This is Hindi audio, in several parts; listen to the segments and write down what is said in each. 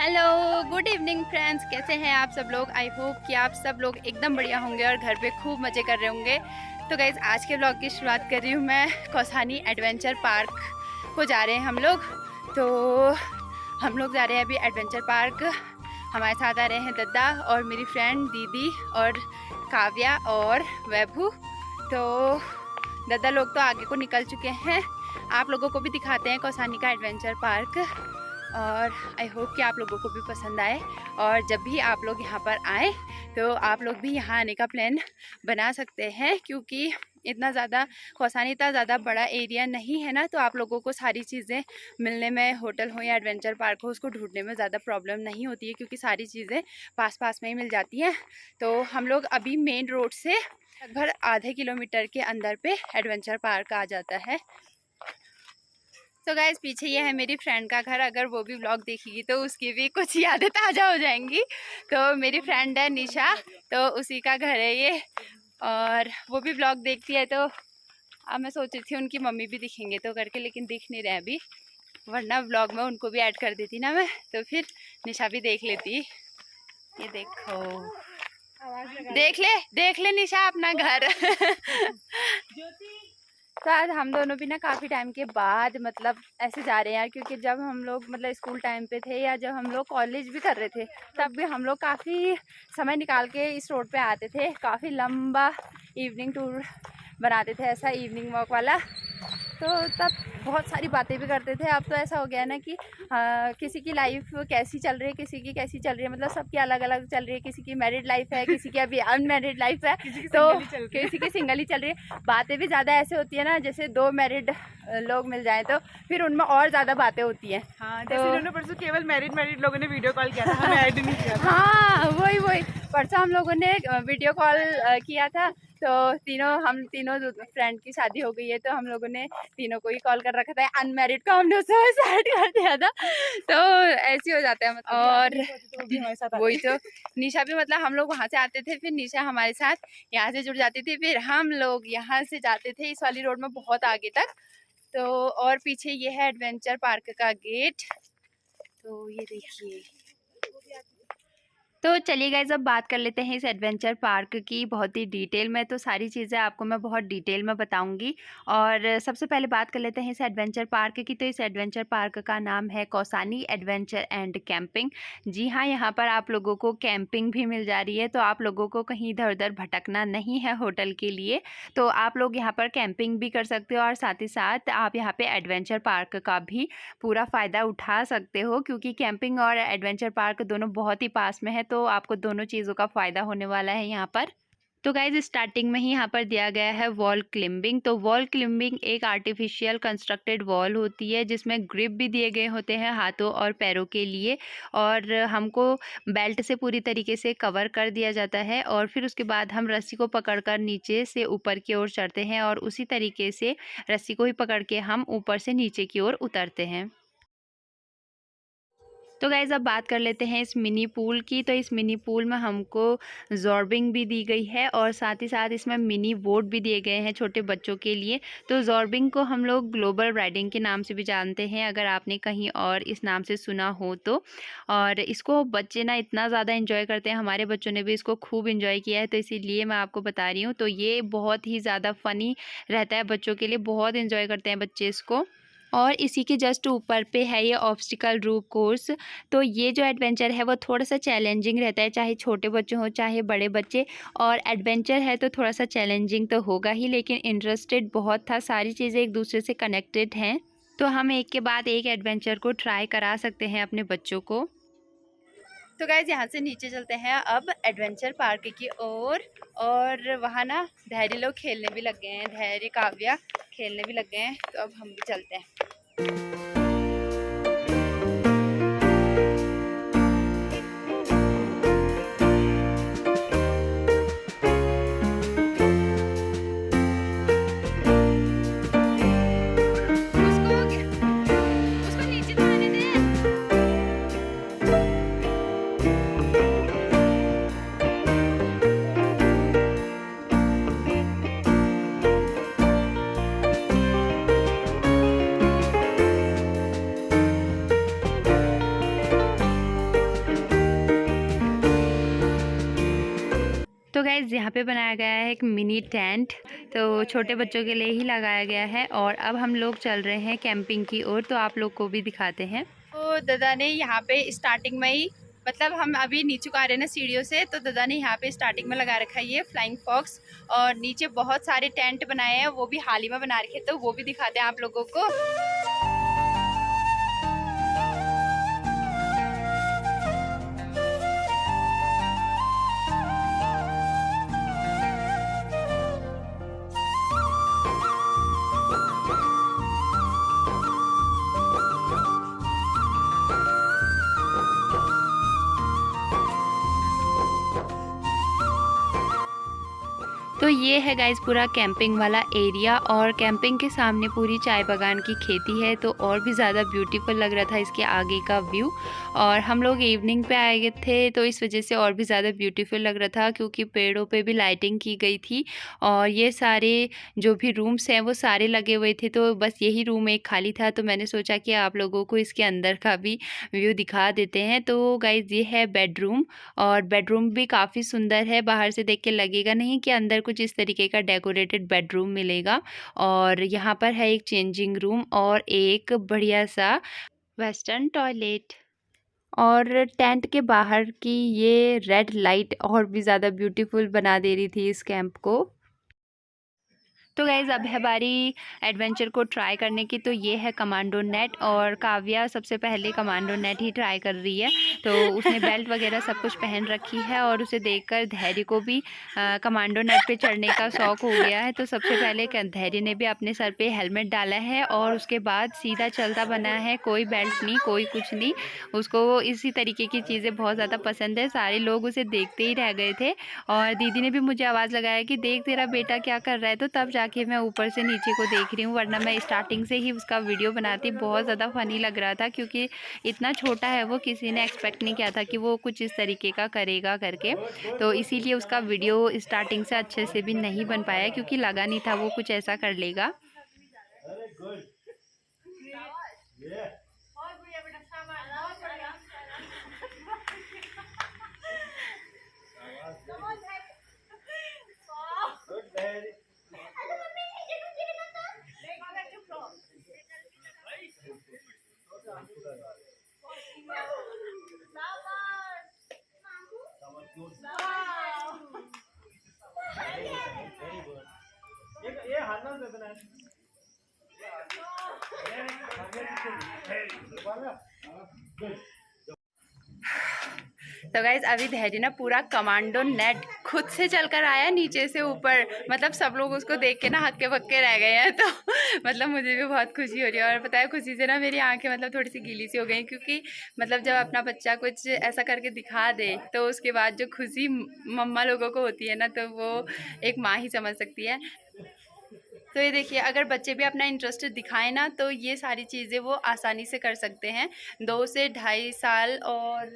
Hello, good evening friends. कैसे हैं आप सब लोग? आई होप कि आप सब लोग एकदम बढ़िया होंगे और घर पे खूब मज़े कर रहे होंगे। तो गाइज़, आज के ब्लॉग की शुरुआत कर रही हूँ मैं। कौसानी एडवेंचर पार्क को जा रहे हैं हम लोग। तो हम लोग जा रहे हैं अभी एडवेंचर पार्क। हमारे साथ आ रहे हैं दद्दा और मेरी फ्रेंड दीदी और काव्या और वैभू। तो दद्दा लोग तो आगे को निकल चुके हैं। आप लोगों को भी दिखाते हैं कौसानी का एडवेंचर पार्क, और आई होप कि आप लोगों को भी पसंद आए। और जब भी आप लोग यहाँ पर आएँ तो आप लोग भी यहाँ आने का प्लान बना सकते हैं, क्योंकि इतना ज़्यादा कौसानी इतना ज़्यादा बड़ा एरिया नहीं है ना, तो आप लोगों को सारी चीज़ें मिलने में, होटल हो या एडवेंचर पार्क हो, उसको ढूंढने में ज़्यादा प्रॉब्लम नहीं होती है, क्योंकि सारी चीज़ें पास पास में ही मिल जाती हैं। तो हम लोग अभी मेन रोड से लगभग आधे किलोमीटर के अंदर पे एडवेंचर पार्क आ जाता है। तो गाइस, पीछे ये है मेरी फ्रेंड का घर। अगर वो भी व्लॉग देखेगी तो उसकी भी कुछ यादें ताज़ा हो जाएंगी। तो मेरी फ्रेंड है निशा, तो उसी का घर है ये, और वो भी व्लॉग देखती है। तो अब मैं सोच रही थी उनकी मम्मी भी दिखेंगे तो करके, लेकिन दिख नहीं रहे अभी, वरना व्लॉग में उनको भी ऐड कर देती ना मैं, तो फिर निशा भी देख लेती। ये देखो, देख ले निशा अपना घर। तो आज हम दोनों भी ना काफ़ी टाइम के बाद मतलब ऐसे जा रहे हैं यार, क्योंकि जब हम लोग मतलब स्कूल टाइम पे थे या जब हम लोग कॉलेज भी कर रहे थे, तब भी हम लोग काफ़ी समय निकाल के इस रोड पे आते थे। काफ़ी लंबा इवनिंग टूर बनाते थे, ऐसा इवनिंग वॉक वाला। तो तब बहुत सारी बातें भी करते थे। अब तो ऐसा हो गया ना कि किसी की लाइफ कैसी चल रही है, किसी की कैसी चल रही है, मतलब सबकी अलग अलग चल रही है। किसी की मैरिड लाइफ है, किसी की अभी अनमैरिड लाइफ है, तो किसी की सिंगल ही चल रही है। बातें भी ज़्यादा ऐसे होती है ना, जैसे दो मैरिड लोग मिल जाएं तो फिर उनमें और ज़्यादा बातें होती हैं। हाँ, जैसे उन्होंने परसों केवल मैरिड लोगों ने वीडियो कॉल किया था, हमें ऐड नहीं किया था। हाँ, वही परसों हम लोगों ने वीडियो कॉल किया था। तो हम तीनों फ्रेंड की शादी हो गई है, तो हम लोगों ने तीनों को ही कॉल कर रखा था। अनमैरिड को हमने उसमें ऐड कर दिया था। तो ऐसे हो जाता है मतलब। और वही तो निशा भी मतलब हम लोग वहाँ से आते थे, फिर निशा हमारे साथ यहाँ से जुड़ जाती थी, फिर हम लोग यहाँ से जाते थे इस वाली रोड में बहुत आगे तक। तो और पीछे ये है एडवेंचर पार्क का गेट। तो ये देखिए। तो चलिए गाइस, अब बात कर लेते हैं इस एडवेंचर पार्क की बहुत ही डिटेल में। तो सारी चीज़ें आपको मैं बहुत डिटेल में बताऊंगी। और सबसे पहले बात कर लेते हैं इस एडवेंचर पार्क की। तो इस एडवेंचर पार्क का नाम है कौसानी एडवेंचर एंड कैंपिंग। जी हाँ, यहाँ पर आप लोगों को कैंपिंग भी मिल जा रही है, तो आप लोगों को कहीं इधर उधर भटकना नहीं है होटल के लिए। तो आप लोग यहाँ पर कैंपिंग भी कर सकते हो, और साथ ही साथ आप यहाँ पे एडवेंचर पार्क का भी पूरा फ़ायदा उठा सकते हो, क्योंकि कैंपिंग और एडवेंचर पार्क दोनों बहुत ही पास में है। तो आपको दोनों चीज़ों का फ़ायदा होने वाला है यहाँ पर। तो गाइज, स्टार्टिंग में ही यहाँ पर दिया गया है वॉल क्लिम्बिंग। तो वॉल क्लिम्बिंग एक आर्टिफिशियल कंस्ट्रक्टेड वॉल होती है, जिसमें ग्रिप भी दिए गए होते हैं हाथों और पैरों के लिए, और हमको बेल्ट से पूरी तरीके से कवर कर दिया जाता है। और फिर उसके बाद हम रस्सी को पकड़कर नीचे से ऊपर की ओर चढ़ते हैं, और उसी तरीके से रस्सी को ही पकड़ के हम ऊपर से नीचे की ओर उतरते हैं। तो गाइज़, अब बात कर लेते हैं इस मिनी पूल की। तो इस मिनी पूल में हमको जॉर्बिंग भी दी गई है, और साथ ही साथ इसमें मिनी बोट भी दिए गए हैं छोटे बच्चों के लिए। तो जॉर्बिंग को हम लोग ग्लोबल राइडिंग के नाम से भी जानते हैं, अगर आपने कहीं और इस नाम से सुना हो तो। और इसको बच्चे ना इतना ज़्यादा इन्जॉय करते हैं, हमारे बच्चों ने भी इसको खूब इन्जॉय किया है, तो इसीलिए मैं आपको बता रही हूँ। तो ये बहुत ही ज़्यादा फ़नी रहता है बच्चों के लिए, बहुत इन्जॉय करते हैं बच्चे इसको। और इसी के जस्ट ऊपर पे है ये ऑब्स्टिकल रूप कोर्स। तो ये जो एडवेंचर है वो थोड़ा सा चैलेंजिंग रहता है, चाहे छोटे बच्चे हों चाहे बड़े बच्चे। और एडवेंचर है तो थोड़ा सा चैलेंजिंग तो होगा ही, लेकिन इंटरेस्टेड बहुत था। सारी चीज़ें एक दूसरे से कनेक्टेड हैं, तो हम एक के बाद एक एडवेंचर को ट्राई करा सकते हैं अपने बच्चों को। तो गाइज, यहाँ से नीचे चलते हैं अब एडवेंचर पार्क की ओर। और वहाँ ना धैर्य लोग खेलने भी लग गए हैं, धैर्य काव्या खेलने भी लग गए हैं, तो अब हम भी चलते हैं। उसको नीचे तो आने दे। गाइज यहाँ पे बनाया गया है एक मिनी टेंट, तो छोटे बच्चों के लिए ही लगाया गया है। और अब हम लोग चल रहे हैं कैंपिंग की ओर, तो आप लोग को भी दिखाते हैं। तो दादा ने यहाँ पे स्टार्टिंग में ही, मतलब हम अभी नीचे को आ रहे हैं ना सीढ़ियों से, तो दादा ने यहाँ पे स्टार्टिंग में लगा रखा है ये फ्लाइंग फॉक्स। और नीचे बहुत सारे टेंट बनाए हैं, वो भी हाल ही में बना रखे, तो वो भी दिखाते हैं आप लोगों को। तो ये है गाइज पूरा कैंपिंग वाला एरिया, और कैंपिंग के सामने पूरी चाय बागान की खेती है, तो और भी ज़्यादा ब्यूटीफुल लग रहा था इसके आगे का व्यू। और हम लोग इवनिंग पे आए थे, तो इस वजह से और भी ज़्यादा ब्यूटीफुल लग रहा था, क्योंकि पेड़ों पे भी लाइटिंग की गई थी। और ये सारे जो भी रूम्स हैं वो सारे लगे हुए थे, तो बस यही रूम एक खाली था, तो मैंने सोचा कि आप लोगों को इसके अंदर का भी व्यू दिखा देते हैं। तो गाइज ये है बेडरूम, और बेडरूम भी काफ़ी सुंदर है, बाहर से देख के लगेगा नहीं कि अंदर कुछ इस तरीके का डेकोरेटेड बेडरूम मिलेगा। और यहाँ पर है एक चेंजिंग रूम और एक बढ़िया सा वेस्टर्न टॉयलेट। और टेंट के बाहर की ये रेड लाइट और भी ज़्यादा ब्यूटीफुल बना दे रही थी इस कैंप को। तो गाइज़ अब है बारी एडवेंचर को ट्राई करने की। तो ये है कमांडो नेट, और काव्या सबसे पहले कमांडो नेट ही ट्राई कर रही है। तो उसने बेल्ट वगैरह सब कुछ पहन रखी है, और उसे देखकर धैर्य को भी कमांडो नेट पे चढ़ने का शौक़ हो गया है। तो सबसे पहले धैर्य ने भी अपने सर पे हेलमेट डाला है, और उसके बाद सीधा चलता बना है, कोई बेल्ट नहीं, कोई कुछ नहीं। उसको इसी तरीके की चीज़ें बहुत ज़्यादा पसंद है। सारे लोग उसे देखते ही रह गए थे, और दीदी ने भी मुझे आवाज़ लगाया कि देख तेरा बेटा क्या कर रहा है, तो तब कि मैं ऊपर से नीचे को देख रही हूँ, वरना मैं स्टार्टिंग से ही उसका वीडियो बनाती। बहुत ज़्यादा फ़नी लग रहा था, क्योंकि इतना छोटा है वो, किसी ने एक्सपेक्ट नहीं किया था कि वो कुछ इस तरीके का करेगा करके। तो इसीलिए उसका वीडियो स्टार्टिंग से अच्छे से भी नहीं बन पाया, क्योंकि लगा नहीं था वो कुछ ऐसा कर लेगा। तो गाइज अभी धैर्य ना पूरा कमांडो नेट खुद से चलकर आया नीचे से ऊपर, मतलब सब लोग उसको देख के ना हक्के बक्के रह गए हैं। तो मतलब मुझे भी बहुत खुशी हो रही है, और पता है खुशी से ना मेरी आंखें मतलब थोड़ी सी गीली सी हो गई, क्योंकि मतलब जब अपना बच्चा कुछ ऐसा करके दिखा दे, तो उसके बाद जो खुशी मम्मा लोगों को होती है ना, तो वो एक माँ ही समझ सकती है। तो ये देखिए, अगर बच्चे भी अपना इंटरेस्ट दिखाएं ना, तो ये सारी चीज़ें वो आसानी से कर सकते हैं। 2 से ढाई साल और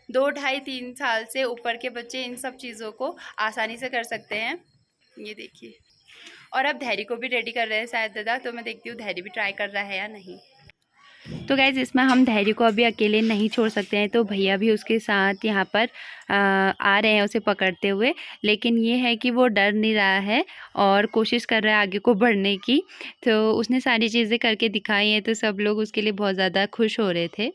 2, ढाई, 3 साल से ऊपर के बच्चे इन सब चीज़ों को आसानी से कर सकते हैं। ये देखिए, और अब धैर्य को भी रेडी कर रहे हैं शायद दादा, तो मैं देखती हूँ धैर्य भी ट्राई कर रहा है या नहीं। तो गाइज़ इसमें हम धैर्य को अभी अकेले नहीं छोड़ सकते हैं, तो भैया भी उसके साथ यहाँ पर आ रहे हैं उसे पकड़ते हुए। लेकिन ये है कि वो डर नहीं रहा है और कोशिश कर रहा है आगे को बढ़ने की। तो उसने सारी चीज़ें करके दिखाई हैं, तो सब लोग उसके लिए बहुत ज़्यादा खुश हो रहे थे।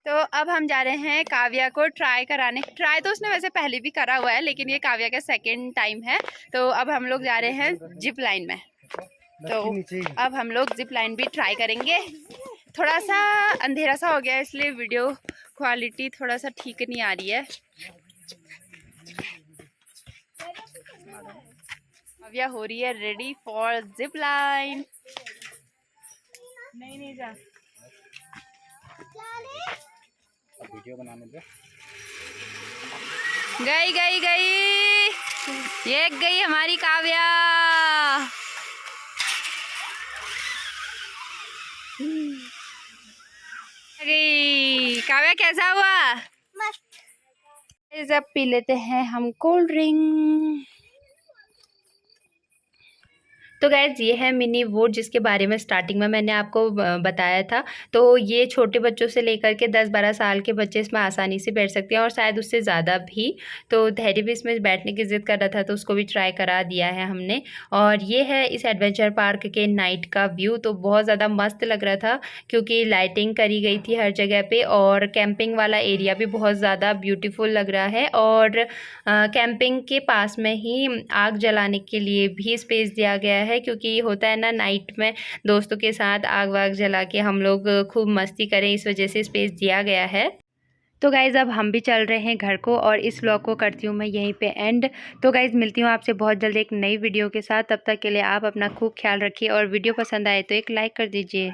तो अब हम जा रहे हैं काव्या को ट्राई कराने। ट्राई तो उसने वैसे पहले भी करा हुआ है, लेकिन ये काव्या का सेकंड टाइम है। तो अब हम लोग जा रहे हैं जिप लाइन में। तो अब हम लोग जिप लाइन भी ट्राई करेंगे। थोड़ा सा अंधेरा सा हो गया है, इसलिए वीडियो क्वालिटी थोड़ा सा ठीक नहीं आ रही है। काव्या हो रही है रेडी फॉर जिप लाइन। नहीं जा वीडियो बनाने दे। गई ये गई हमारी काव्या। गई काव्या, कैसा हुआ? मस्त। अब पी लेते हैं हम कोल्ड ड्रिंक। तो गाइज़ ये है मिनी वोट जिसके बारे में स्टार्टिंग में मैंने आपको बताया था। तो ये छोटे बच्चों से लेकर के 10-12 साल के बच्चे इसमें आसानी से बैठ सकते हैं और शायद उससे ज़्यादा भी। तो धैर्य भी इसमें बैठने की ज़िद कर रहा था तो उसको भी ट्राई करा दिया है हमने। और ये है इस एडवेंचर पार्क के नाइट का व्यू। तो बहुत ज़्यादा मस्त लग रहा था क्योंकि लाइटिंग करी गई थी हर जगह पे और कैंपिंग वाला एरिया भी बहुत ज़्यादा ब्यूटीफुल लग रहा है। और कैंपिंग के पास में ही आग जलाने के लिए भी स्पेस दिया गया है क्योंकि होता है ना नाइट में दोस्तों के साथ आग वाग जला के हम लोग खूब मस्ती करें, इस वजह से स्पेस दिया गया है। तो गाइज़ अब हम भी चल रहे हैं घर को और इस व्लॉग को करती हूँ मैं यहीं पे एंड। तो गाइज़ मिलती हूँ आपसे बहुत जल्द एक नई वीडियो के साथ। तब तक के लिए आप अपना खूब ख्याल रखिए और वीडियो पसंद आए तो एक लाइक कर दीजिए।